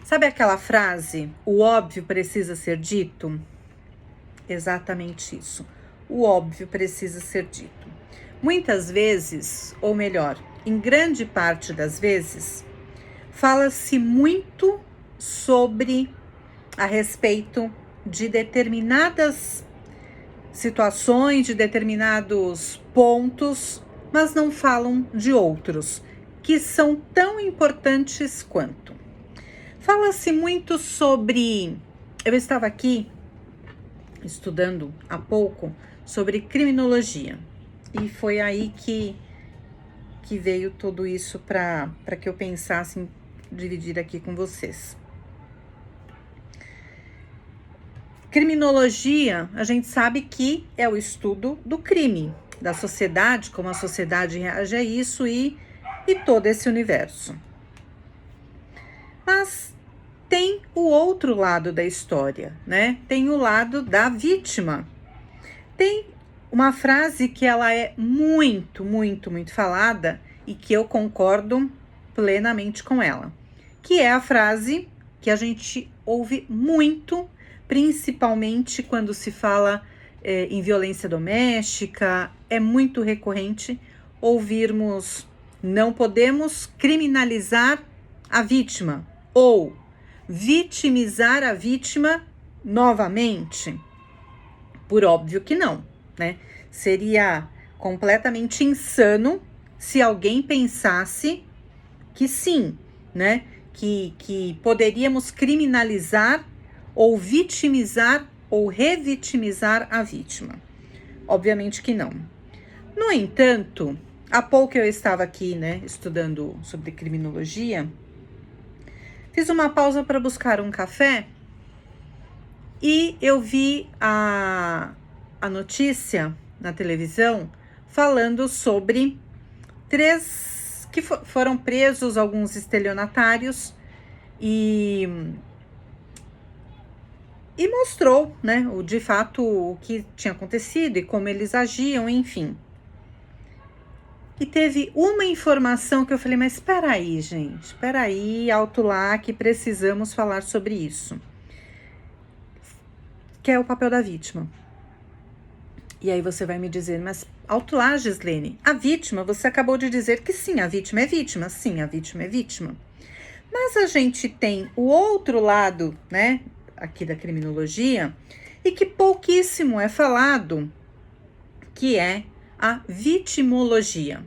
Sabe aquela frase, o óbvio precisa ser dito? Exatamente isso. O óbvio precisa ser dito. Muitas vezes, ou melhor, em grande parte das vezes, fala-se muito sobre a respeito de determinadas situações, de determinados pontos, mas não falam de outros, que são tão importantes quanto. Fala-se muito sobre. Eu estava aqui estudando há pouco sobre criminologia e foi aí que veio tudo isso para que eu pensasse em dividir aqui com vocês. Criminologia, a gente sabe que é o estudo do crime, da sociedade, como a sociedade reage a isso e todo esse universo. Mas tem o outro lado da história, né? Tem o lado da vítima. Tem uma frase que ela é muito, muito, muito falada e que eu concordo plenamente com ela, que é a frase que a gente ouve muito, principalmente quando se fala em violência doméstica. É muito recorrente ouvirmos: não podemos criminalizar a vítima ou vitimizar a vítima novamente. Por óbvio que não, né? Seria completamente insano se alguém pensasse que sim, né? Que poderíamos criminalizar ou vitimizar ou revitimizar a vítima. Obviamente que não. No entanto, há pouco eu estava aqui, né, estudando sobre criminologia, fiz uma pausa para buscar um café e eu vi a notícia na televisão falando sobre 3 que foram presos, alguns estelionatários, e mostrou, né, de fato o que tinha acontecido e como eles agiam, enfim. E teve uma informação que eu falei, mas espera aí, gente, espera aí, alto lá, que precisamos falar sobre isso, que é o papel da vítima. E aí você vai me dizer, mas alto lá, Gislene, a vítima, você acabou de dizer que sim, a vítima é vítima, sim, a vítima é vítima. Mas a gente tem o outro lado, né, aqui da criminologia, e que pouquíssimo é falado, que é a vitimologia.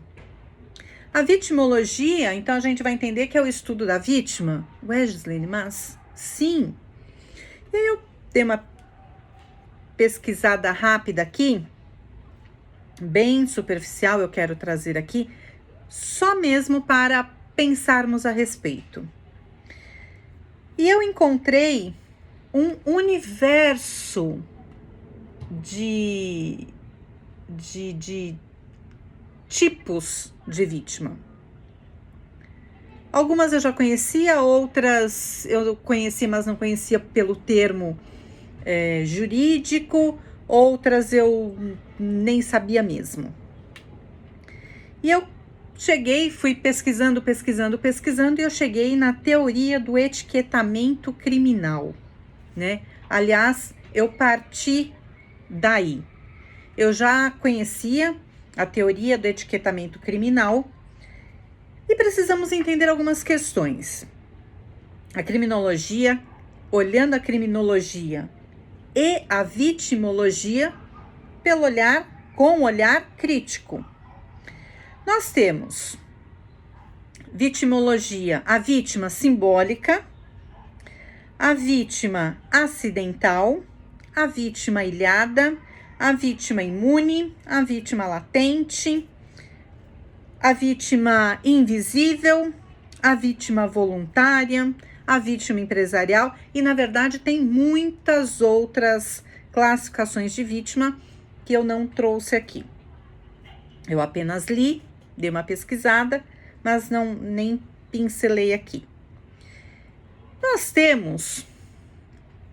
A vitimologia, então a gente vai entender que é o estudo da vítima. Ué, Gislene, mas sim. E aí eu dei uma pesquisada rápida aqui, bem superficial, eu quero trazer aqui, só mesmo para pensarmos a respeito. E eu encontrei um universo de tipos de vítima. Algumas eu já conhecia, outras eu conheci, mas não conhecia pelo termo jurídico, outras eu nem sabia mesmo. E eu fui pesquisando, e eu cheguei na teoria do etiquetamento criminal, né? Aliás, eu parti daí. Eu já conhecia a teoria do etiquetamento criminal e precisamos entender algumas questões. A criminologia, olhando a criminologia e a vitimologia com um olhar crítico. Nós temos vitimologia, a vítima simbólica, a vítima acidental, a vítima ilhada, a vítima imune, a vítima latente, a vítima invisível, a vítima voluntária, a vítima empresarial, e na verdade tem muitas outras classificações de vítima que eu não trouxe aqui. Eu apenas li, dei uma pesquisada, mas nem pincelei aqui. Nós temos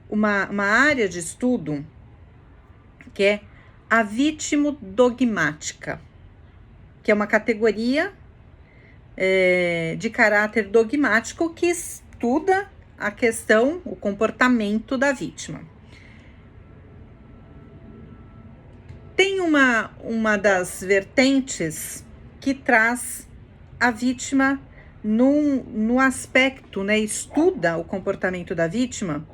uma área de estudo que é a vitimodogmática, que é uma categoria de caráter dogmático que estuda a questão, o comportamento da vítima. Tem uma das vertentes que traz a vítima no aspecto, né? Estuda o comportamento da vítima,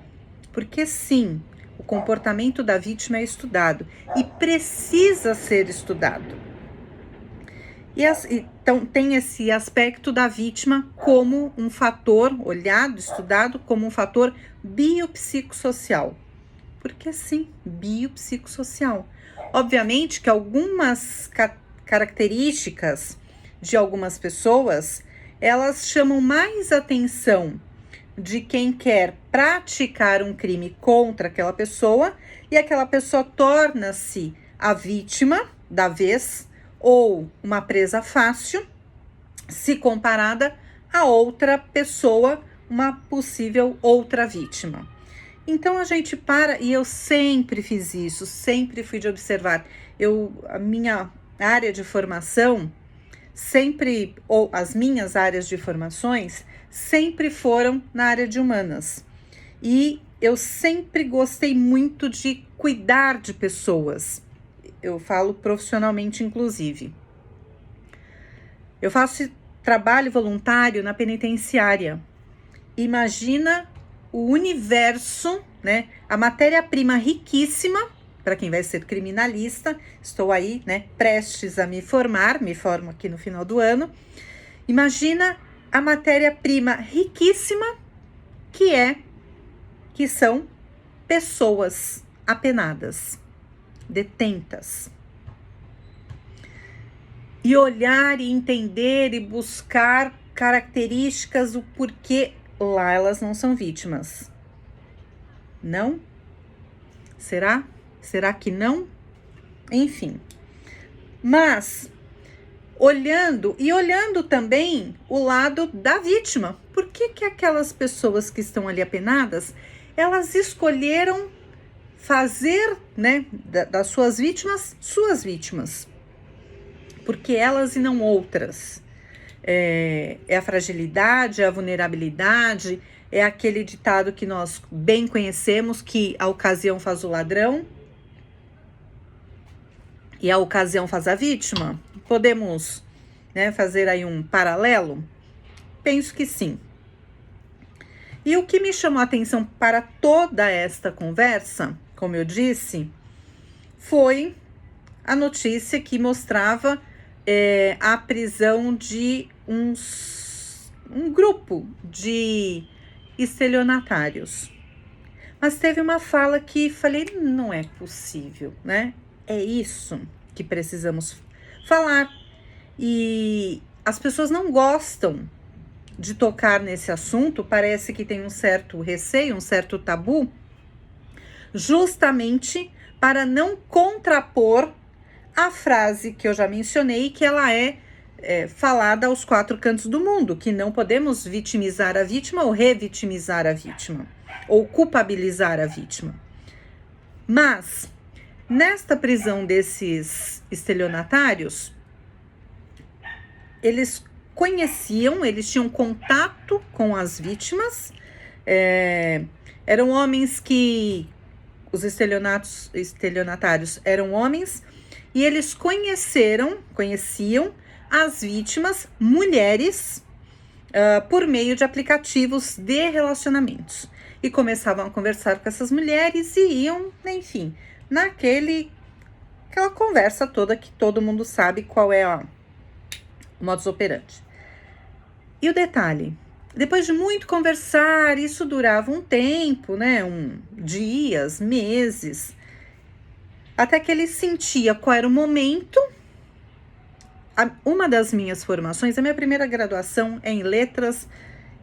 porque sim, o comportamento da vítima é estudado e precisa ser estudado. Então, tem esse aspecto da vítima como um fator olhado, estudado como um fator biopsicossocial. Porque sim, biopsicossocial. Obviamente que algumas características de algumas pessoas, elas chamam mais atenção de quem quer praticar um crime contra aquela pessoa e aquela pessoa torna-se a vítima da vez ou uma presa fácil, se comparada a outra pessoa, uma possível outra vítima. Então a gente para, e eu sempre fiz isso, sempre fui de observar. A minha área de formação, sempre, ou as minhas áreas de formações, sempre foram na área de humanas. E eu sempre gostei muito de cuidar de pessoas. Eu falo profissionalmente, inclusive. Eu faço trabalho voluntário na penitenciária. Imagina o universo, né? A matéria-prima riquíssima, para quem vai ser criminalista. Estou aí, né? Prestes a me formo aqui no final do ano. Imagina a matéria-prima riquíssima que são pessoas apenadas, detentas. E olhar e entender e buscar características, o porquê lá elas não são vítimas. Não? Será? Será que não? Enfim. Mas, olhando também o lado da vítima. Por que aquelas pessoas que estão ali apenadas, elas escolheram fazer, né, das suas vítimas? Porque elas e não outras. É a fragilidade, é a vulnerabilidade, é aquele ditado que nós bem conhecemos, que a ocasião faz o ladrão e a ocasião faz a vítima. Podemos, né, fazer aí um paralelo? Penso que sim. E o que me chamou a atenção para toda esta conversa, como eu disse, foi a notícia que mostrava a prisão de um grupo de estelionatários. Mas teve uma fala que falei, não é possível, né? É isso que precisamos falar. E as pessoas não gostam de tocar nesse assunto, parece que tem um certo receio, um certo tabu, justamente para não contrapor a frase que eu já mencionei, que ela é falada aos quatro cantos do mundo, que não podemos vitimizar a vítima ou revitimizar a vítima, ou culpabilizar a vítima. Mas, nesta prisão desses estelionatários, eles tinham contato com as vítimas, eram homens os estelionatários eram homens, e eles conheciam as vítimas, mulheres, por meio de aplicativos de relacionamentos. E começavam a conversar com essas mulheres e iam, enfim, aquela conversa toda que todo mundo sabe qual é o modus operandi. E o detalhe, depois de muito conversar, isso durava um tempo, né? Dias, meses, até que ele sentia qual era o momento. Uma das minhas formações, a minha primeira graduação é em letras,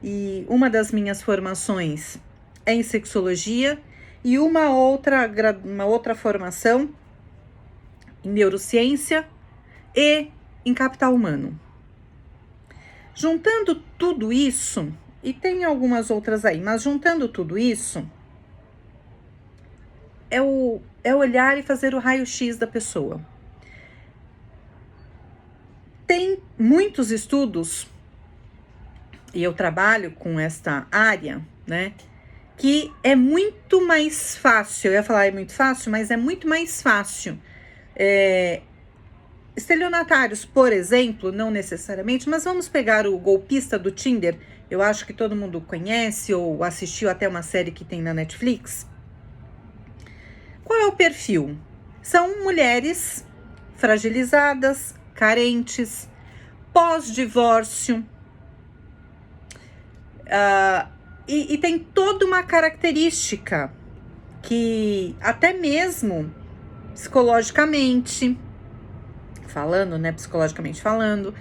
e uma das minhas formações é em sexologia, e uma outra formação em neurociência e em capital humano. Juntando tudo isso, e tem algumas outras aí, mas juntando tudo isso, é olhar e fazer o raio-x da pessoa. Tem muitos estudos e eu trabalho com esta área, né? Que é muito mais fácil, eu ia falar é muito fácil, mas é muito mais fácil. Estelionatários, por exemplo, não necessariamente, mas vamos pegar o golpista do Tinder, eu acho que todo mundo conhece ou assistiu até uma série que tem na Netflix. Qual é o perfil? São mulheres fragilizadas, carentes, pós-divórcio, e tem toda uma característica que até mesmo psicologicamente falando, né, psicologicamente falando,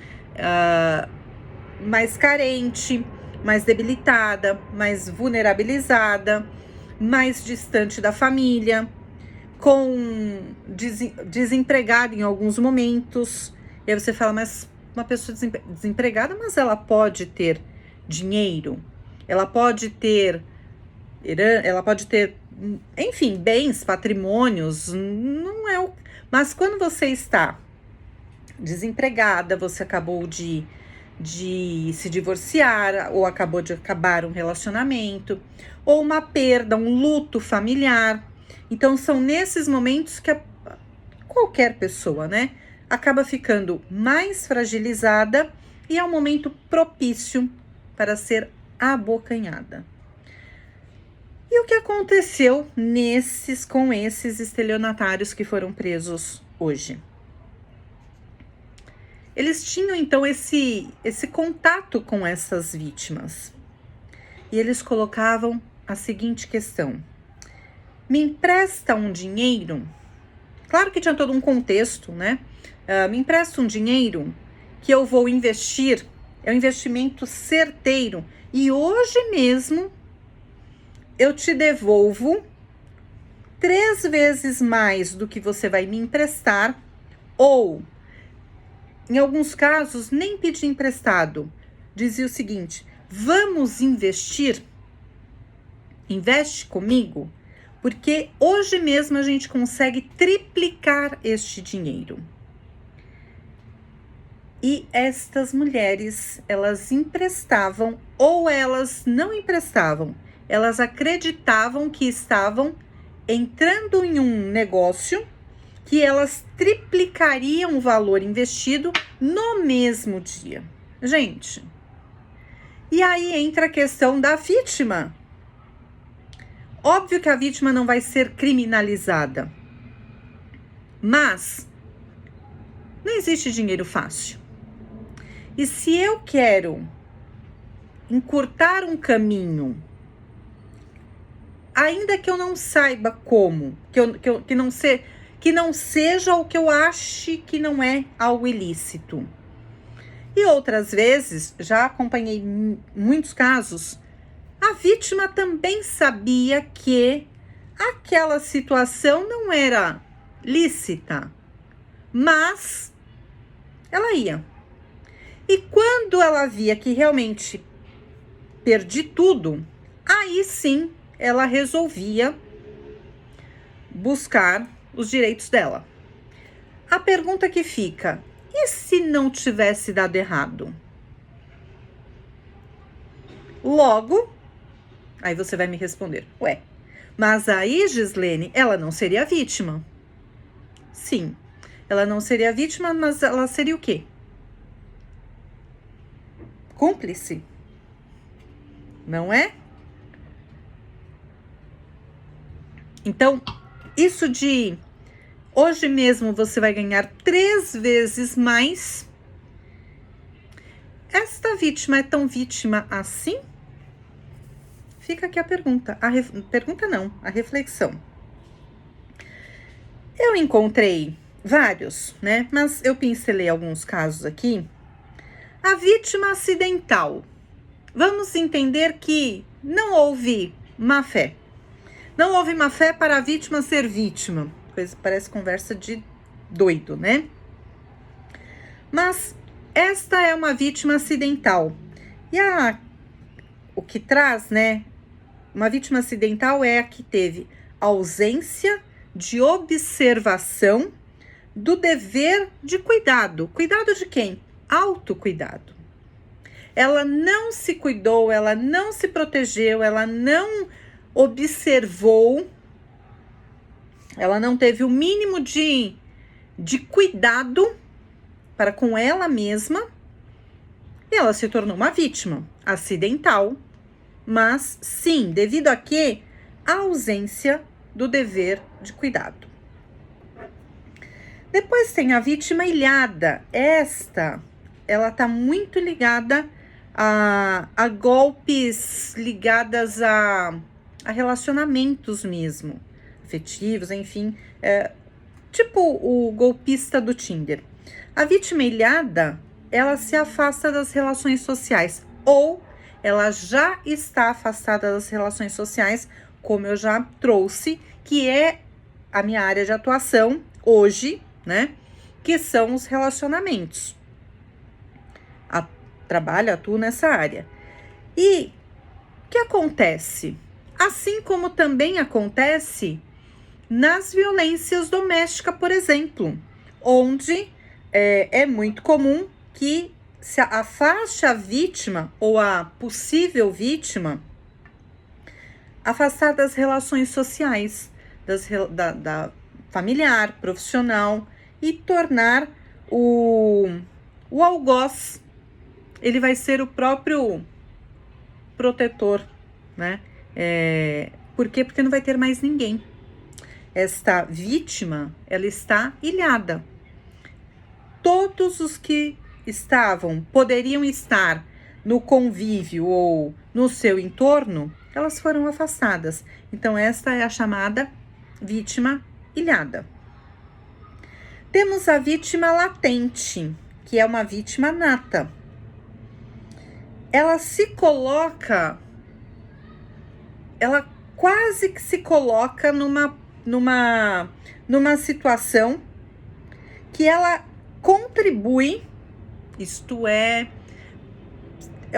mais carente, mais debilitada, mais vulnerabilizada, mais distante da família, com desempregada em alguns momentos. E aí você fala, mas uma pessoa desempregada, mas ela pode ter dinheiro, ela pode ter, enfim, bens, patrimônios, não é o... Mas quando você está desempregada, você acabou de se divorciar, ou acabou de acabar um relacionamento, ou uma perda, um luto familiar. Então, são nesses momentos que qualquer pessoa, né, acaba ficando mais fragilizada e é um momento propício para ser abocanhada. E o que aconteceu com esses estelionatários que foram presos hoje? Eles tinham então esse contato com essas vítimas. E eles colocavam a seguinte questão: me empresta um dinheiro? Claro que tinha todo um contexto, né? Me empresta um dinheiro que eu vou investir, é um investimento certeiro, e hoje mesmo eu te devolvo 3 vezes mais do que você vai me emprestar, ou em alguns casos, nem pedir emprestado. Dizia o seguinte: vamos investir? Investe comigo? Porque hoje mesmo a gente consegue triplicar este dinheiro. E estas mulheres, elas emprestavam ou elas não emprestavam. Elas acreditavam que estavam entrando em um negócio que elas triplicariam o valor investido no mesmo dia. Gente, e aí entra a questão da vítima. Óbvio que a vítima não vai ser criminalizada, mas não existe dinheiro fácil. E se eu quero encurtar um caminho, ainda que eu não saiba como, que não seja o que eu ache que não é algo ilícito. E outras vezes, já acompanhei muitos casos, a vítima também sabia que aquela situação não era lícita, mas ela ia. E quando ela via que realmente perdi tudo, aí sim ela resolvia buscar os direitos dela. A pergunta que fica: e se não tivesse dado errado? Logo, aí você vai me responder: ué, mas aí, Gislene, ela não seria vítima. Sim, ela não seria vítima, mas ela seria o quê? Cúmplice. Não é? Então, isso de hoje mesmo você vai ganhar 3 vezes mais. Esta vítima é tão vítima assim? Fica aqui a pergunta. Pergunta não, a reflexão. Eu encontrei vários, né? Mas eu pincelei alguns casos aqui. A vítima acidental. Vamos entender que não houve má fé. Não houve má fé para a vítima ser vítima. Parece conversa de doido, né? Mas esta é uma vítima acidental. E o que traz, né? Uma vítima acidental é a que teve ausência de observação do dever de cuidado. Cuidado de quem? Autocuidado. ela não se cuidou, ela não se protegeu, ela não observou, ela não teve o mínimo de cuidado para com ela mesma, e ela se tornou uma vítima acidental, mas sim, devido a quê? A ausência do dever de cuidado. Depois tem a vítima ilhada. Ela está muito ligada a golpes ligadas a relacionamentos mesmo, afetivos, enfim, tipo o golpista do Tinder. A vítima ilhada, ela se afasta das relações sociais, ou ela já está afastada das relações sociais, como eu já trouxe, que é a minha área de atuação hoje, né? Que são os relacionamentos. Atuo nessa área. E o que acontece? Assim como também acontece nas violências domésticas, por exemplo, onde é muito comum que se afaste a vítima ou a possível vítima, afastar das relações sociais, da familiar, profissional, e tornar o algoz, ele vai ser o próprio protetor, né? Por quê? Porque não vai ter mais ninguém. Esta vítima, ela está ilhada. Todos os que poderiam estar no convívio ou no seu entorno, elas foram afastadas. Então, esta é a chamada vítima ilhada. Temos a vítima latente, que é uma vítima nata. Ela quase que se coloca numa situação que ela contribui, isto é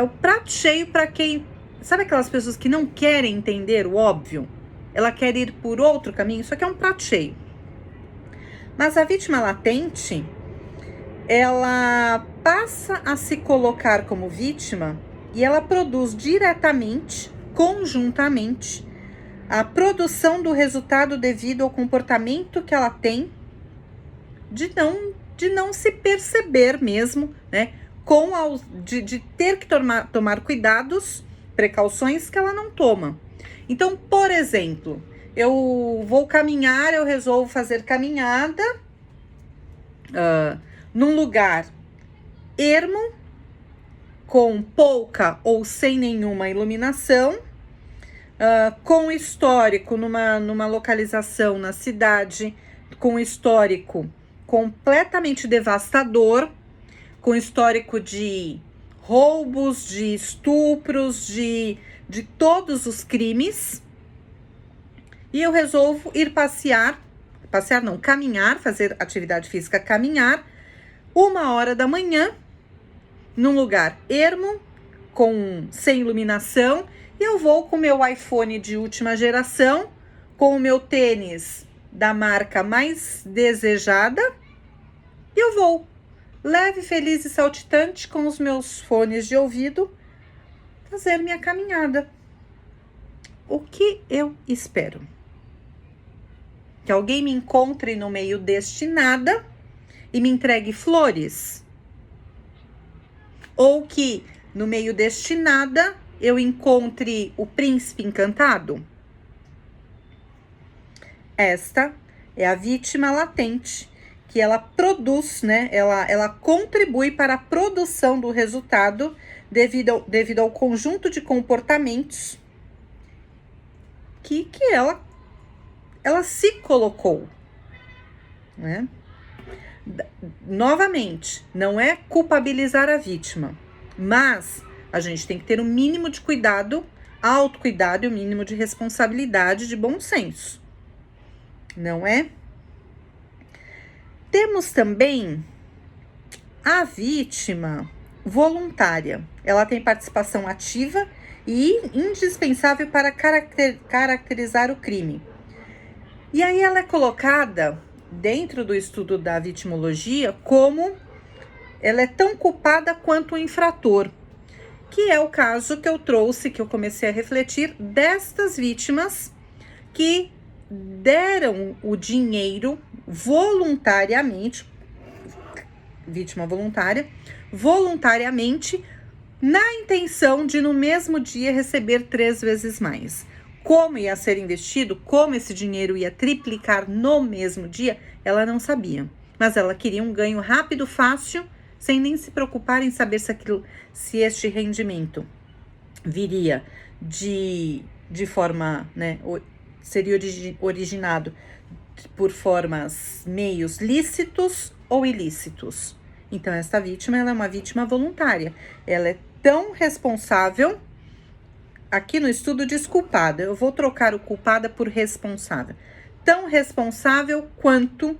o prato cheio para quem, sabe aquelas pessoas que não querem entender o óbvio? Ela quer ir por outro caminho, isso aqui é um prato cheio. Mas a vítima latente, ela passa a se colocar como vítima e ela produz diretamente, conjuntamente, a produção do resultado devido ao comportamento que ela tem de não se perceber mesmo, né? De ter que tomar cuidados, precauções que ela não toma. Então, por exemplo, eu vou caminhar, eu resolvo fazer caminhada num lugar ermo, com pouca ou sem nenhuma iluminação, com histórico numa localização na cidade, com histórico completamente devastador, com histórico de roubos, de estupros, de todos os crimes. E eu resolvo ir caminhar, fazer atividade física, caminhar, 1h da manhã, num lugar ermo, sem iluminação, e eu vou com o meu iPhone de última geração, com o meu tênis da marca mais desejada, e eu vou, leve, feliz e saltitante, com os meus fones de ouvido, fazer minha caminhada. O que eu espero? Que alguém me encontre no meio deste nada e me entregue flores? Ou que no meio deste nada eu encontre o príncipe encantado? Esta é a vítima latente, que ela produz, né? Ela contribui para a produção do resultado devido ao conjunto de comportamentos que ela se colocou, né? Novamente, não é culpabilizar a vítima, mas a gente tem que ter um mínimo de cuidado, autocuidado e um mínimo de responsabilidade, de bom senso, não é? Temos também a vítima voluntária. Ela tem participação ativa e indispensável para caracterizar o crime. E aí ela é colocada dentro do estudo da vitimologia como ela é tão culpada quanto o infrator. que é o caso que eu trouxe, que eu comecei a refletir, destas vítimas que deram o dinheiro voluntariamente, vítima voluntária, voluntariamente, na intenção de no mesmo dia receber 3 vezes mais. Como ia ser investido, como esse dinheiro ia triplicar no mesmo dia, ela não sabia. Mas ela queria um ganho rápido, fácil, sem nem se preocupar em saber se este rendimento viria de forma, né, seria originado por meios lícitos ou ilícitos. Então, esta vítima, ela é uma vítima voluntária. Ela é tão responsável, aqui no estudo diz culpada, eu vou trocar o culpada por responsável. Tão responsável quanto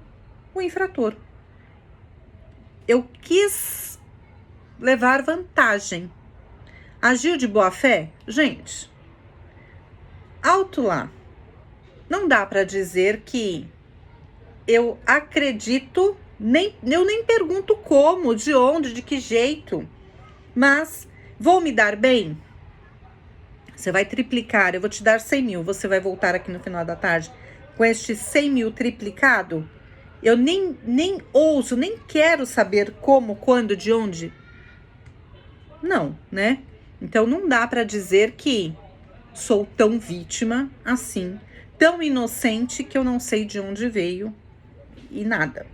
o infrator. Eu quis levar vantagem. Agiu de boa fé? Gente, alto lá. Não dá para dizer que eu acredito, eu nem pergunto como, de onde, de que jeito, mas vou me dar bem? Você vai triplicar, eu vou te dar 100 mil, você vai voltar aqui no final da tarde com este 100 mil triplicado? Eu nem ouso, nem quero saber como, quando, de onde. Não, né? Então não dá para dizer que sou tão vítima assim, tão inocente que eu não sei de onde veio e nada.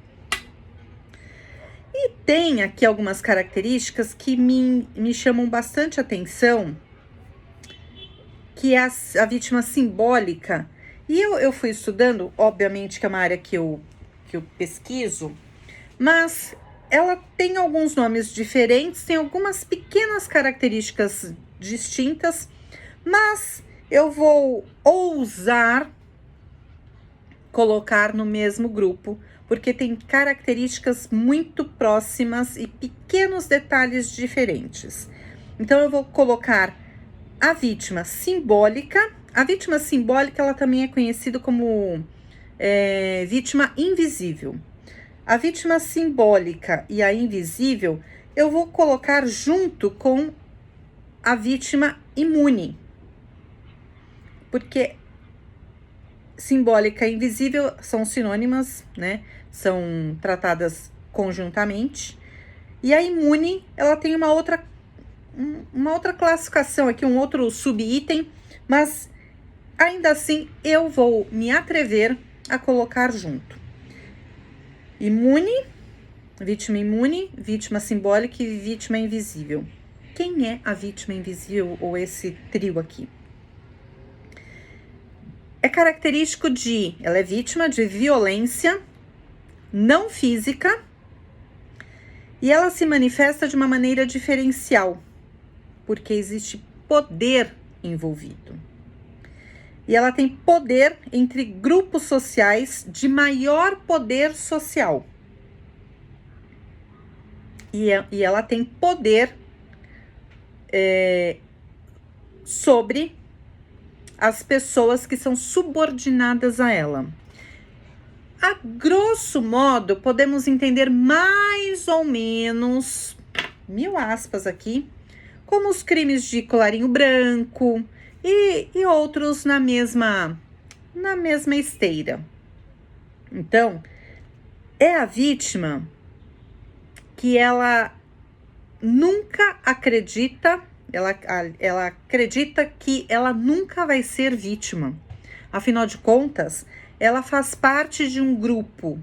E tem aqui algumas características que me chamam bastante atenção, que é a vítima simbólica. E eu fui estudando, obviamente que é uma área que eu pesquiso, mas ela tem alguns nomes diferentes, tem algumas pequenas características distintas, mas eu vou ousar colocar no mesmo grupo, porque tem características muito próximas e pequenos detalhes diferentes. Então, eu vou colocar a vítima simbólica. A vítima simbólica, ela também é conhecida como vítima invisível. A vítima simbólica e a invisível, eu vou colocar junto com a vítima imune. Porque simbólica e invisível são sinônimas, né? São tratadas conjuntamente. E a imune, ela tem uma outra classificação aqui, um outro subitem, mas ainda assim eu vou me atrever a colocar junto. Imune, vítima simbólica e vítima invisível. Quem é a vítima invisível ou esse trio aqui? É característico ela é vítima de violência não física e ela se manifesta de uma maneira diferencial, porque existe poder envolvido. E ela tem poder entre grupos sociais de maior poder social. E ela tem poder sobre as pessoas que são subordinadas a ela. A grosso modo, podemos entender mais ou menos, 1000 aspas aqui, como os crimes de colarinho branco e outros na mesma esteira. Então, é a vítima que ela nunca acredita, ela acredita que ela nunca vai ser vítima. Afinal de contas, ela faz parte de um grupo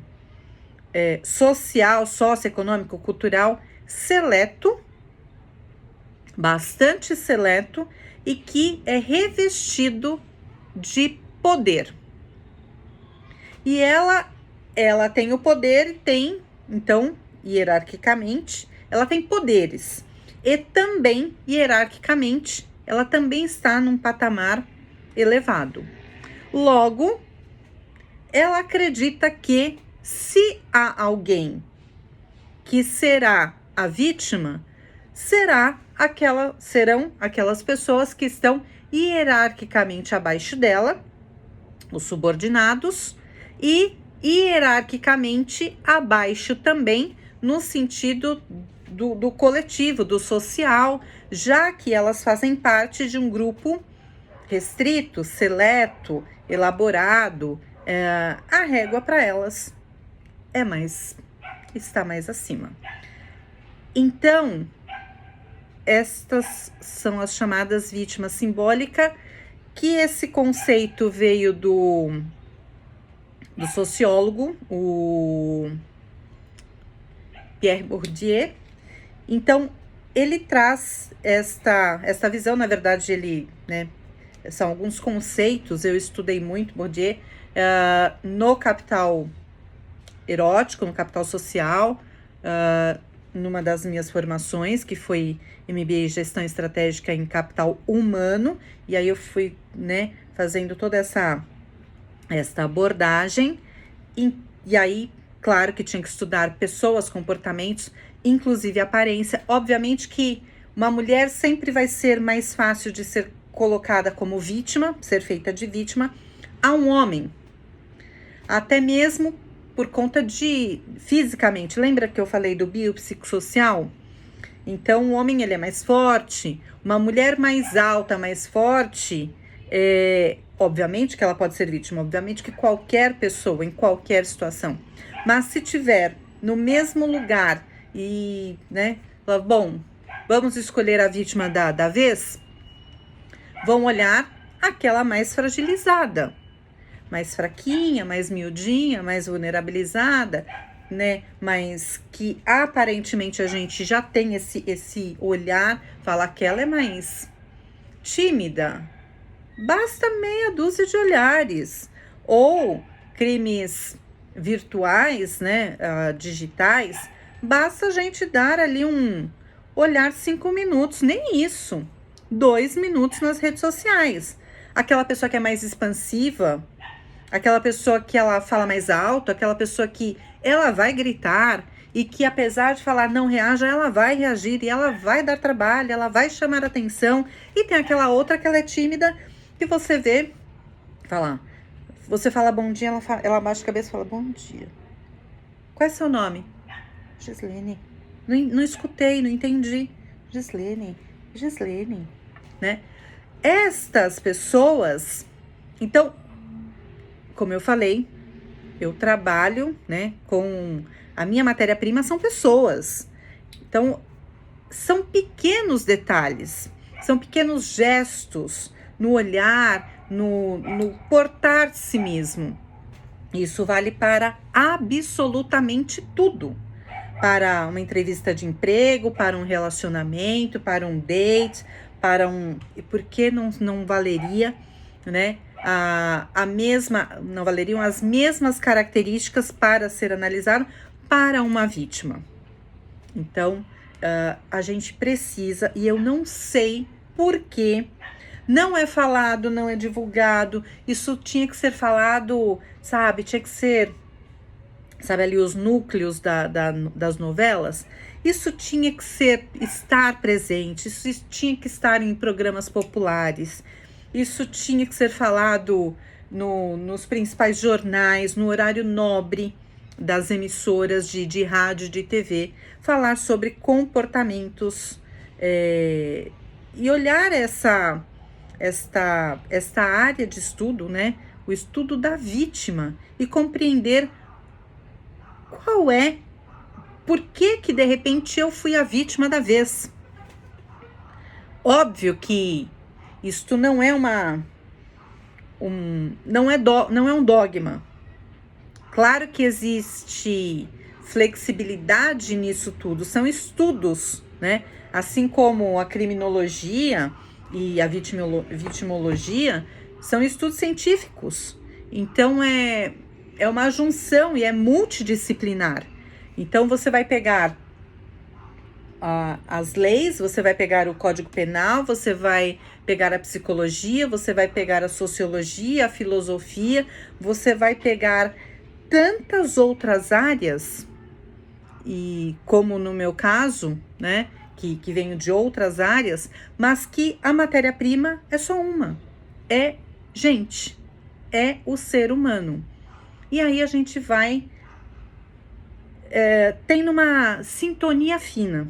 social, socioeconômico, cultural seleto, bastante seleto, e que é revestido de poder. E ela tem o poder e tem, então, hierarquicamente, ela tem poderes. E também, hierarquicamente, ela também está num patamar elevado. Logo, ela acredita que se há alguém que será a vítima, serão aquelas pessoas que estão hierarquicamente abaixo dela, os subordinados, e hierarquicamente abaixo também, no sentido do coletivo, do social, já que elas fazem parte de um grupo restrito, seleto, elaborado. A régua para elas está mais acima. Então, estas são as chamadas vítimas simbólicas, que esse conceito veio do sociólogo, o Pierre Bourdieu. Então, ele traz esta visão, na verdade, ele, né, são alguns conceitos, eu estudei muito Bourdieu no Capital Erótico, no Capital Social, numa das minhas formações, que foi MBA em Gestão Estratégica em Capital Humano, e aí eu fui, né, fazendo toda esta abordagem, e aí, claro que tinha que estudar pessoas, comportamentos, inclusive aparência. Obviamente que uma mulher sempre vai ser mais fácil de ser colocada como vítima, ser feita de vítima, a um homem, até mesmo por conta de, fisicamente, lembra que eu falei do biopsicossocial? Então, o homem, ele é mais forte, uma mulher mais alta, mais forte, obviamente que ela pode ser vítima, obviamente que qualquer pessoa, em qualquer situação, mas se tiver no mesmo lugar e, né, bom, vamos escolher a vítima da vez, vão olhar aquela mais fragilizada, mais fraquinha, mais miudinha, mais vulnerabilizada, né? Mas que aparentemente a gente já tem esse olhar, fala que ela é mais tímida. Basta meia dúzia de olhares. Ou crimes virtuais, né? Digitais, basta a gente dar ali um olhar 5 minutos, nem isso. 2 minutos nas redes sociais. Aquela pessoa que é mais expansiva, aquela pessoa que ela fala mais alto, aquela pessoa que ela vai gritar e que apesar de falar não reaja, ela vai reagir e ela vai dar trabalho, ela vai chamar atenção. E tem aquela outra que ela é tímida, que você vê, você fala bom dia, ela abaixa a cabeça e fala bom dia. Qual é seu nome? Gislene. Não escutei, não entendi. Gislene, né? Estas pessoas, então, como eu falei, eu trabalho, né, com a minha matéria-prima são pessoas. Então, são pequenos detalhes, são pequenos gestos no olhar, no portar-se mesmo. Isso vale para absolutamente tudo. Para uma entrevista de emprego, para um relacionamento, para um date, por que não valeria, né? Não valeriam as mesmas características para ser analisado para uma vítima. Então, a gente precisa, e eu não sei por que não é falado, não é divulgado. Isso tinha que ser falado, sabe? Tinha que ser, sabe, ali os núcleos das novelas. Isso tinha que estar presente, isso tinha que estar em programas populares. Isso tinha que ser falado nos principais jornais, no horário nobre das emissoras de rádio, de TV, falar sobre comportamentos e olhar esta área de estudo, né? O estudo da vítima e compreender por que de repente eu fui a vítima da vez. Óbvio que isto não é não é um dogma. Claro que existe flexibilidade nisso tudo, são estudos, né? Assim como a criminologia e a vitimologia são estudos científicos. Então é uma junção e é multidisciplinar. Então você vai pegar as leis, você vai pegar o Código Penal, você vai pegar a psicologia, você vai pegar a sociologia, a filosofia, você vai pegar tantas outras áreas, e como no meu caso, né, que venho de outras áreas, mas que a matéria-prima é só uma, é gente, é o ser humano. E aí a gente vai tendo uma sintonia fina.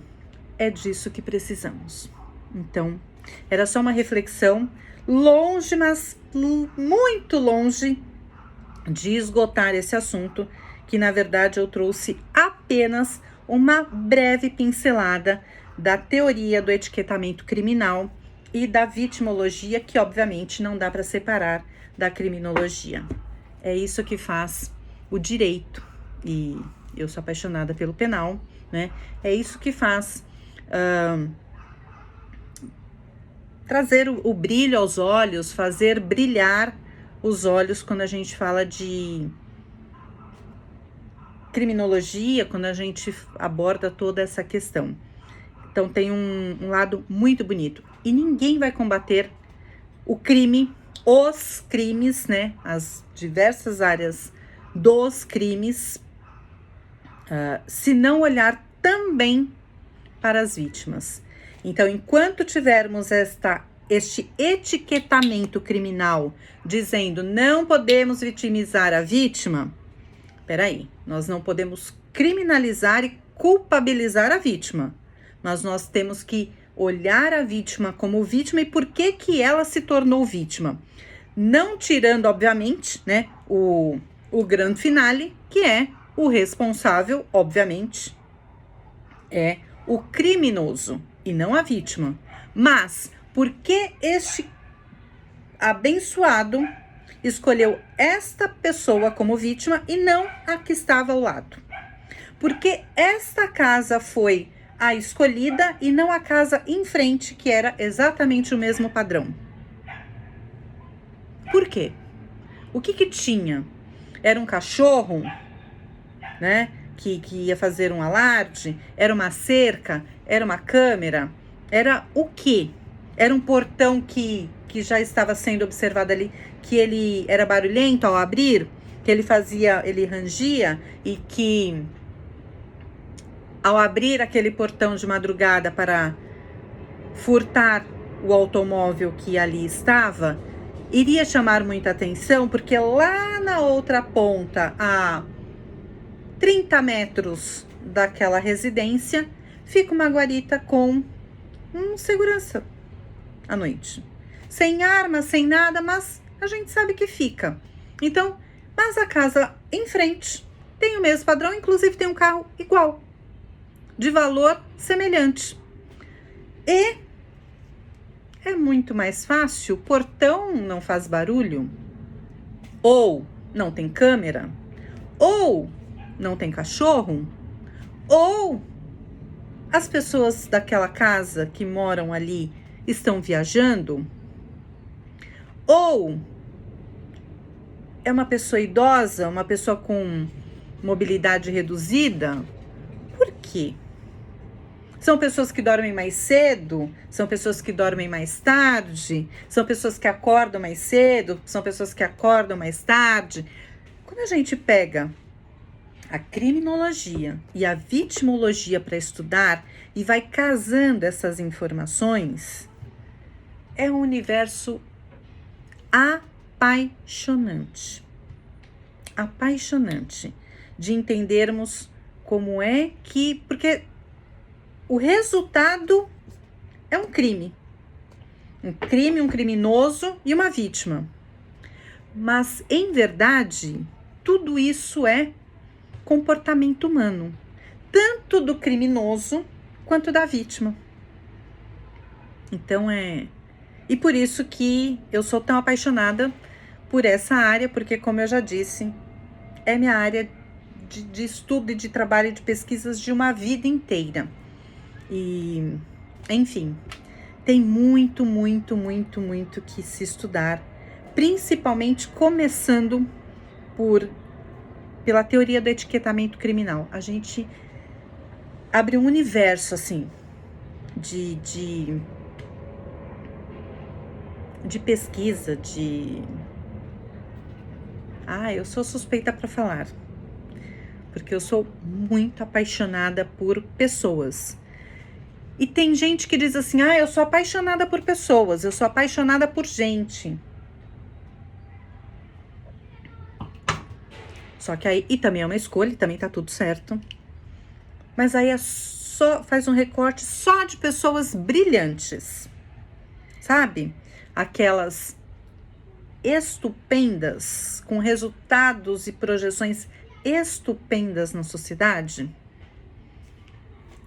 é disso que precisamos. Então, era só uma reflexão longe, mas muito longe de esgotar esse assunto, que na verdade eu trouxe apenas uma breve pincelada da teoria do etiquetamento criminal e da vitimologia, que obviamente não dá para separar da criminologia. É isso que faz o direito, e eu sou apaixonada pelo penal, né? É isso que faz trazer o brilho aos olhos, fazer brilhar os olhos quando a gente fala de criminologia, quando a gente aborda toda essa questão. Então tem um lado muito bonito. E ninguém vai combater o crime, os crimes, né? As diversas áreas dos crimes, se não olhar também para as vítimas. Então, enquanto tivermos este etiquetamento criminal dizendo não podemos vitimizar a vítima, peraí, nós não podemos criminalizar e culpabilizar a vítima, mas nós temos que olhar a vítima como vítima e por que que ela se tornou vítima. Não tirando, obviamente, né, o grande finale, que é o responsável, obviamente, é o criminoso e não a vítima. Mas por que este abençoado escolheu esta pessoa como vítima e não a que estava ao lado? Porque esta casa foi a escolhida e não a casa em frente, que era exatamente o mesmo padrão. Por quê? O que tinha? Era um cachorro, né? Que ia fazer um alarde? Era uma cerca? Era uma câmera? Era o quê? Era um portão que já estava sendo observado ali, que ele era barulhento ao abrir, que ele rangia e que ao abrir aquele portão de madrugada para furtar o automóvel que ali estava, iria chamar muita atenção, porque lá na outra ponta, a 30 metros daquela residência, fica uma guarita com um segurança à noite. Sem arma, sem nada, mas a gente sabe que fica. Então, mas a casa em frente tem o mesmo padrão, inclusive tem um carro igual, de valor semelhante. E é muito mais fácil, o portão não faz barulho, ou não tem câmera, ou não tem cachorro, ou as pessoas daquela casa que moram ali estão viajando, ou é uma pessoa idosa, uma pessoa com mobilidade reduzida. Por quê? São pessoas que dormem mais cedo, são pessoas que dormem mais tarde, são pessoas que acordam mais cedo, são pessoas que acordam mais tarde. Quando a gente pega a criminologia e a vitimologia para estudar e vai casando essas informações, é um universo apaixonante. Apaixonante de entendermos como é que... Porque o resultado é um crime. Um crime, um criminoso e uma vítima. Mas, em verdade, tudo isso é comportamento humano. Tanto do criminoso quanto da vítima. Então, E por isso que eu sou tão apaixonada por essa área, porque, como eu já disse, é minha área de estudo e de trabalho e de pesquisas de uma vida inteira. E, enfim, tem muito, muito, muito, muito que se estudar, principalmente começando pela teoria do etiquetamento criminal. A gente abre um universo, assim, de pesquisa, eu sou suspeita para falar, porque eu sou muito apaixonada por pessoas. E tem gente que diz assim, eu sou apaixonada por pessoas, eu sou apaixonada por gente. Só que aí, e também é uma escolha, também tá tudo certo. Mas aí é faz um recorte só de pessoas brilhantes, sabe? Aquelas estupendas, com resultados e projeções estupendas na sociedade.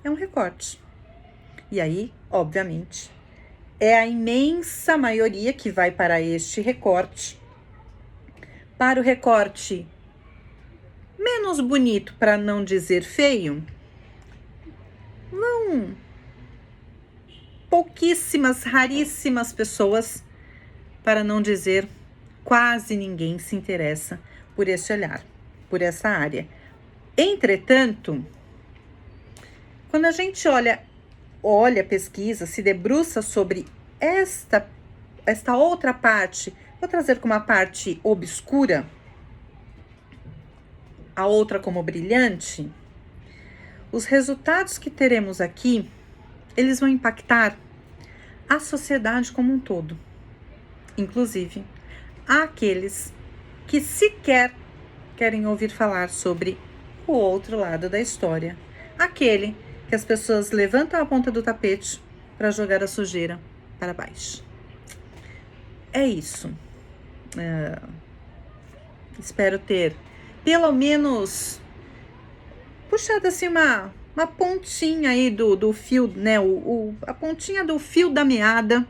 É um recorte. E aí, obviamente, é a imensa maioria que vai para este recorte. Para o recorte menos bonito, para não dizer feio, vão pouquíssimas, raríssimas pessoas, para não dizer quase ninguém se interessa por esse olhar, por essa área. Entretanto, quando a gente olha, pesquisa, se debruça sobre esta outra parte, vou trazer como uma parte obscura, a outra como brilhante, os resultados que teremos aqui, eles vão impactar a sociedade como um todo, inclusive aqueles que sequer querem ouvir falar sobre o outro lado da história, aquele que as pessoas levantam a ponta do tapete para jogar a sujeira para baixo. É isso. Espero ter, pelo menos, puxado assim uma pontinha aí do fio, né? A pontinha do fio da meada,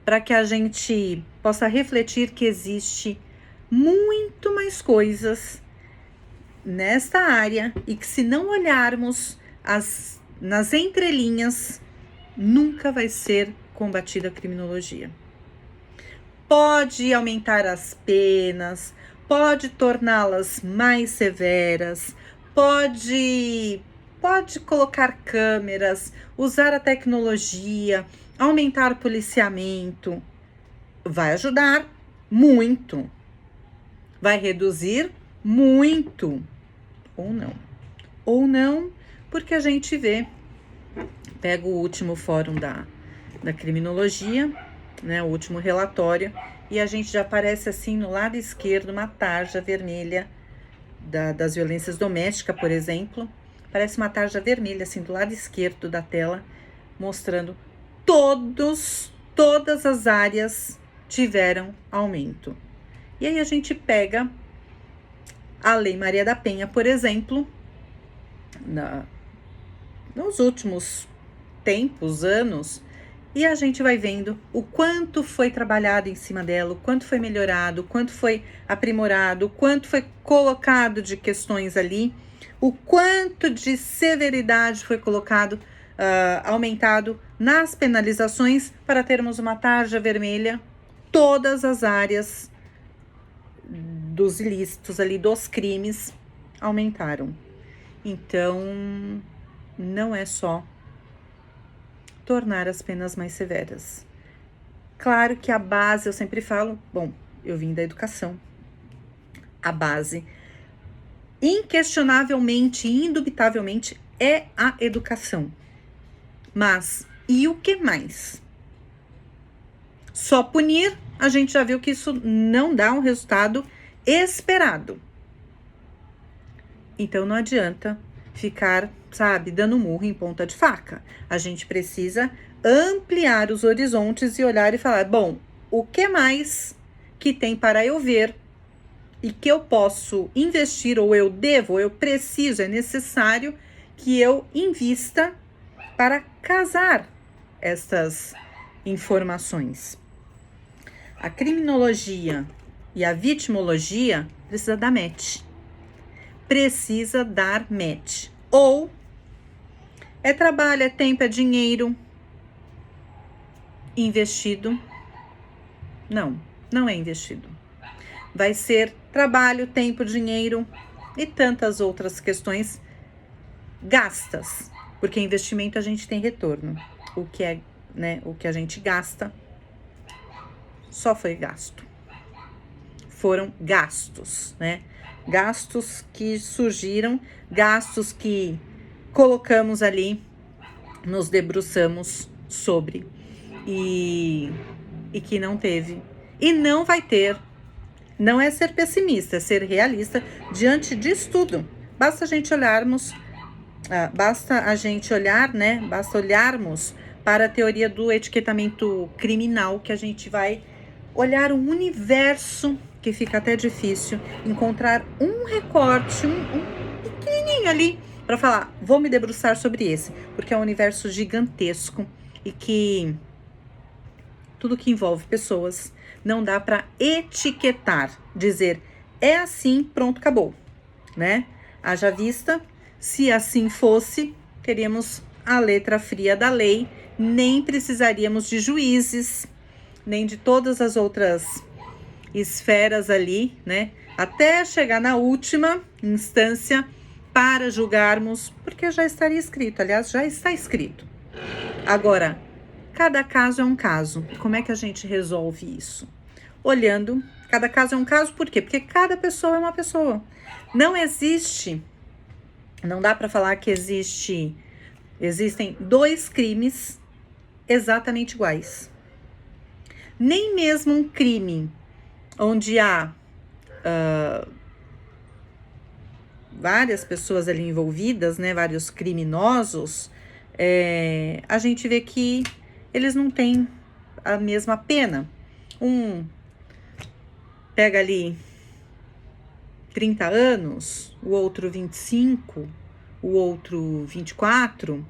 para que a gente possa refletir que existe muito mais coisas nesta área e que, se não olharmos nas entrelinhas, nunca vai ser combatida a criminologia. Pode aumentar as penas, pode torná-las mais severas, pode colocar câmeras, usar a tecnologia, aumentar o policiamento. Vai ajudar muito. Vai reduzir muito. Ou não. Ou não, porque a gente vê, pega o último fórum da criminologia, né, o último relatório, e a gente já aparece assim no lado esquerdo uma tarja vermelha das violências domésticas, por exemplo. Parece uma tarja vermelha assim do lado esquerdo da tela, mostrando todas as áreas tiveram aumento. E aí a gente pega a Lei Maria da Penha, por exemplo, nos últimos tempos, anos, e a gente vai vendo o quanto foi trabalhado em cima dela, o quanto foi melhorado, o quanto foi aprimorado, o quanto foi colocado de questões ali, o quanto de severidade foi colocado, aumentado nas penalizações, para termos uma tarja vermelha, todas as áreas dos ilícitos ali, dos crimes, aumentaram. Então, não é só tornar as penas mais severas. Claro que a base, eu sempre falo, bom, eu vim da educação. A base, inquestionavelmente, indubitavelmente, é a educação. Mas, e o que mais? Só punir, a gente já viu que isso não dá um resultado esperado. Então, não adianta ficar, sabe, dando murro em ponta de faca. A gente precisa ampliar os horizontes e olhar e falar, bom, o que mais que tem para eu ver e que eu posso investir, ou eu devo, ou eu preciso, é necessário que eu invista para casar estas informações. A criminologia e a vitimologia precisa dar match. Precisa dar match. Ou é trabalho, é tempo, é dinheiro investido. Não é investido. Vai ser trabalho, tempo, dinheiro e tantas outras questões gastas. Porque investimento a gente tem retorno. O que a gente gasta só foi gasto. Foram gastos, né? Gastos que surgiram, gastos que colocamos ali, nos debruçamos sobre e que não teve e não vai ter. Não é ser pessimista, é ser realista diante disso tudo. Basta a gente olharmos basta a gente olhar, né? Basta olharmos para a teoria do etiquetamento criminal, que a gente vai olhar o universo, que fica até difícil encontrar um recorte, um pequenininho ali, para falar, vou me debruçar sobre esse, porque é um universo gigantesco e que tudo que envolve pessoas não dá para etiquetar, dizer é assim, pronto, acabou, né? Haja vista, se assim fosse, teríamos a letra fria da lei, nem precisaríamos de juízes, nem de todas as outras esferas ali, né? Até chegar na última instância para julgarmos, porque já estaria escrito, aliás, já está escrito. Agora, cada caso é um caso. Como é que a gente resolve isso? Olhando, cada caso é um caso, por quê? Porque cada pessoa é uma pessoa. Não existe, não dá para falar que existem 2 crimes exatamente iguais. Nem mesmo um crime onde há várias pessoas ali envolvidas, né, vários criminosos, a gente vê que eles não têm a mesma pena. Um pega ali 30 anos, o outro 25, o outro 24,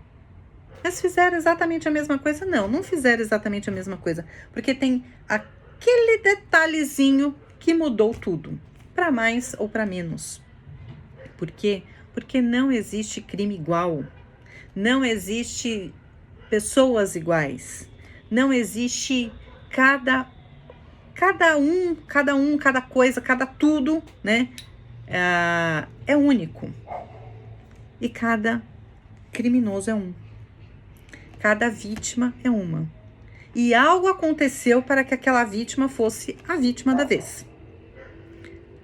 mas fizeram exatamente a mesma coisa? Não fizeram exatamente a mesma coisa, porque tem aquele detalhezinho que mudou tudo, para mais ou para menos. Por quê? Porque não existe crime igual, não existe pessoas iguais, não existe cada coisa, cada tudo, né? É único. E cada criminoso é um. Cada vítima é uma. E algo aconteceu para que aquela vítima fosse a vítima da vez.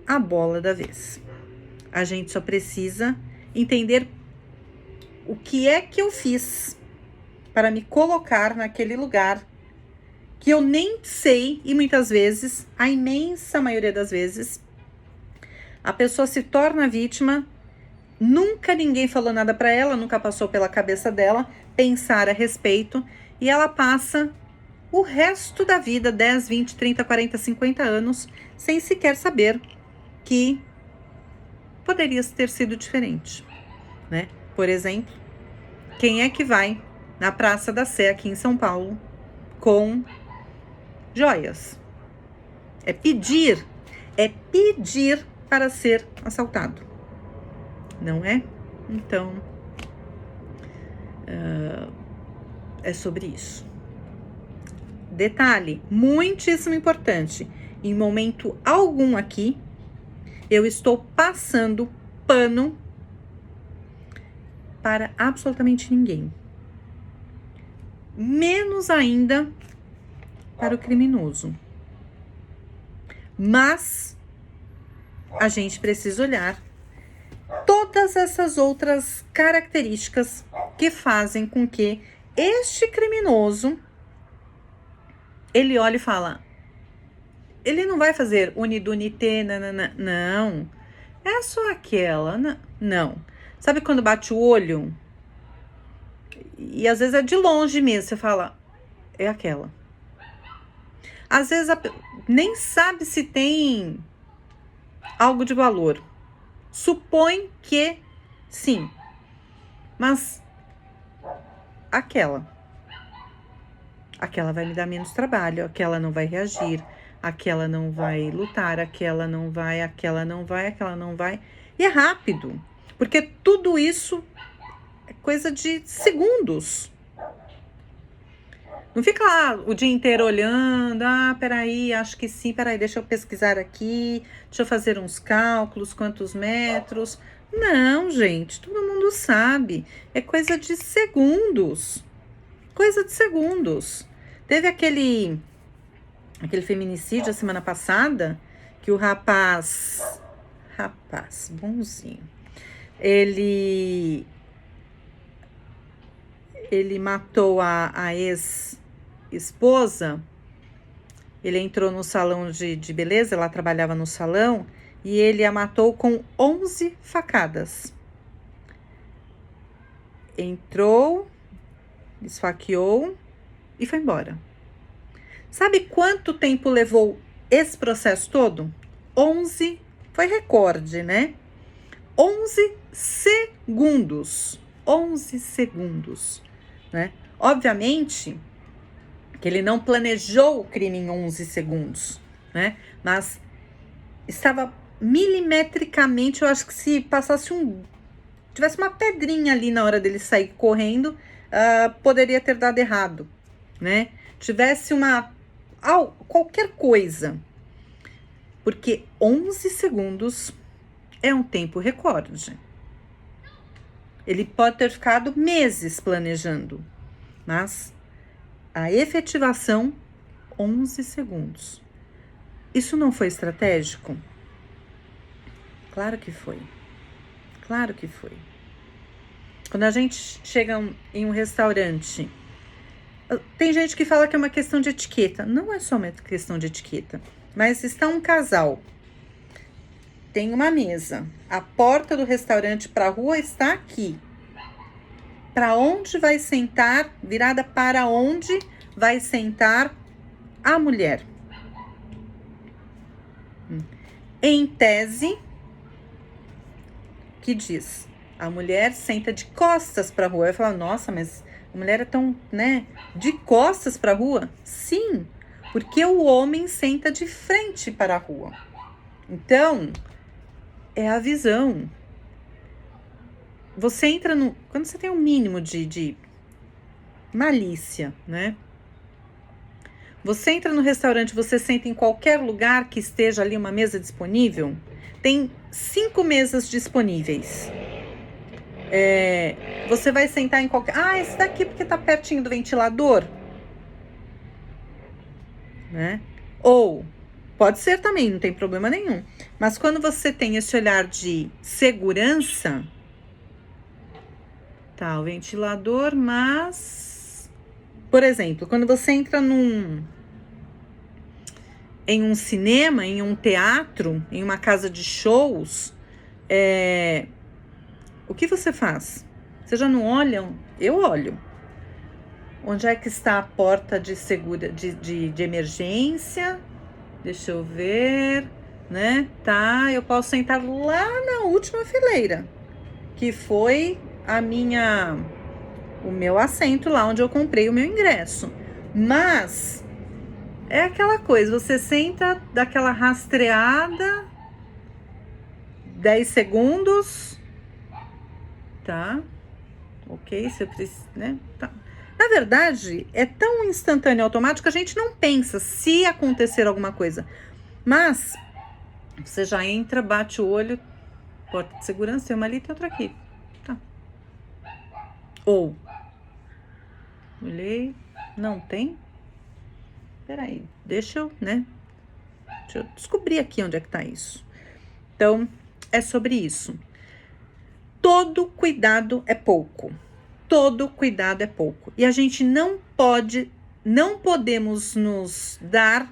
A bola da vez. A gente só precisa entender o que é que eu fiz para me colocar naquele lugar que eu nem sei, e muitas vezes, a imensa maioria das vezes, a pessoa se torna vítima, nunca ninguém falou nada para ela, nunca passou pela cabeça dela pensar a respeito, e ela passa o resto da vida, 10, 20, 30, 40, 50 anos, sem sequer saber que poderia ter sido diferente, né? Por exemplo, quem é que vai na Praça da Sé, aqui em São Paulo, com joias? É pedir para ser assaltado, não é? Então, é sobre isso. Detalhe, muitíssimo importante, em momento algum aqui, eu estou passando pano para absolutamente ninguém. Menos ainda para o criminoso. Mas a gente precisa olhar todas essas outras características que fazem com que este criminoso, ele olha e fala, ele não vai fazer unidunité, não, é só aquela, não. Sabe quando bate o olho? E às vezes é de longe mesmo, você fala, é aquela. Às vezes nem sabe se tem algo de valor. Supõe que sim, mas aquela vai me dar menos trabalho, aquela não vai reagir, aquela não vai lutar, aquela não vai. E é rápido, porque tudo isso é coisa de segundos. Não fica lá o dia inteiro olhando, peraí, acho que sim, peraí, deixa eu pesquisar aqui, deixa eu fazer uns cálculos, quantos metros. Não, gente, todo mundo sabe, é coisa de segundos. Teve aquele feminicídio a semana passada, que o rapaz bonzinho, ele matou a ex-esposa. Ele entrou no salão de beleza, ela trabalhava no salão, e ele a matou com 11 facadas. entrou, esfaqueou e foi embora. Sabe quanto tempo levou esse processo todo? 11, foi recorde, né? 11 segundos. 11 segundos, né? Obviamente que ele não planejou o crime em 11 segundos, né? Mas estava milimetricamente, eu acho que se passasse tivesse uma pedrinha ali na hora dele sair correndo, poderia ter dado errado, né? Tivesse qualquer coisa, porque 11 segundos é um tempo recorde. Ele pode ter ficado meses planejando, mas a efetivação, 11 segundos. Isso não foi estratégico? Claro que foi. Claro que foi. Quando a gente chega em um restaurante, tem gente que fala que é uma questão de etiqueta. Não é só uma questão de etiqueta. Mas está um casal, tem uma mesa, a porta do restaurante para a rua está aqui. Para onde vai sentar, virada para onde vai sentar a mulher? Em tese, que diz, a mulher senta de costas para a rua. Eu falo, nossa, mas a mulher é tão, né, de costas para a rua? Sim, porque o homem senta de frente para a rua. Então, é a visão. Você entra quando você tem um mínimo de malícia, né? Você entra no restaurante, você senta em qualquer lugar que esteja ali uma mesa disponível. Tem 5 mesas disponíveis. Você vai sentar em qualquer... esse daqui porque tá pertinho do ventilador. Né? Ou, pode ser também, não tem problema nenhum. Mas quando você tem esse olhar de segurança... Tá, o ventilador, mas... Por exemplo, quando você entra em um cinema, em um teatro, em uma casa de shows, o que você faz? Você já não olha? Eu olho. Onde é que está a porta de emergência? Deixa eu ver, né? Tá, eu posso sentar lá na última fileira, que foi o meu assento lá onde eu comprei o meu ingresso. Mas é aquela coisa, você senta, dá aquela rastreada, 10 segundos, tá? Ok, você precisa, né? Tá. Na verdade, é tão instantâneo e automático que a gente não pensa se acontecer alguma coisa. Mas você já entra, bate o olho, porta de segurança, tem uma ali, tem outra aqui. Tá. Ou, olhei, não tem? Peraí, deixa eu descobrir aqui onde é que tá isso. Então, é sobre isso. Todo cuidado é pouco. Todo cuidado é pouco. E a gente não podemos nos dar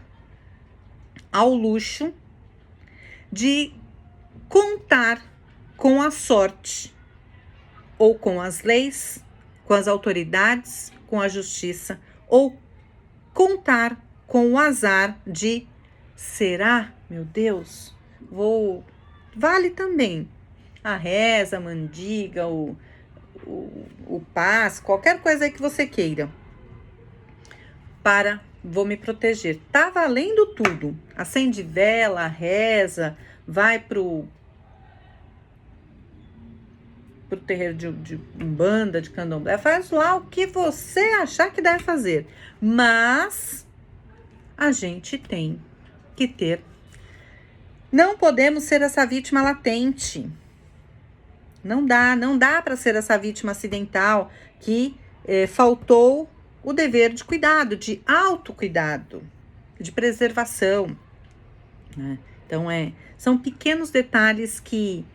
ao luxo de contar com a sorte ou com as leis, com as autoridades, com a justiça, ou contar com o azar de será, meu Deus, vale também a reza, a mandiga, o paz, qualquer coisa aí que você queira, vou me proteger. Tá valendo tudo. Acende vela, reza, vai pro terreiro de umbanda, de candomblé, faz lá o que você achar que deve fazer. Mas a gente tem que ter. Não podemos ser essa vítima latente. Não dá para ser essa vítima acidental que faltou o dever de cuidado, de autocuidado, de preservação, né? Então, são pequenos detalhes que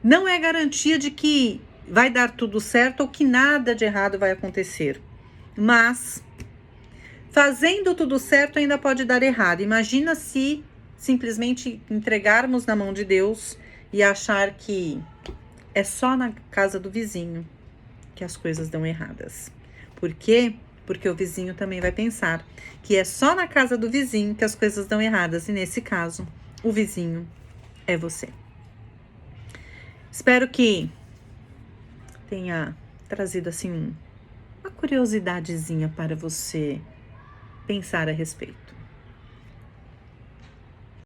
não é garantia de que vai dar tudo certo ou que nada de errado vai acontecer. Mas, fazendo tudo certo ainda pode dar errado. Imagina se simplesmente entregarmos na mão de Deus e achar que é só na casa do vizinho. que as coisas dão erradas. Por quê? Porque o vizinho também vai pensar que é só na casa do vizinho que as coisas dão erradas, e nesse caso, o vizinho é você. Espero que tenha trazido assim uma curiosidadezinha para você pensar a respeito.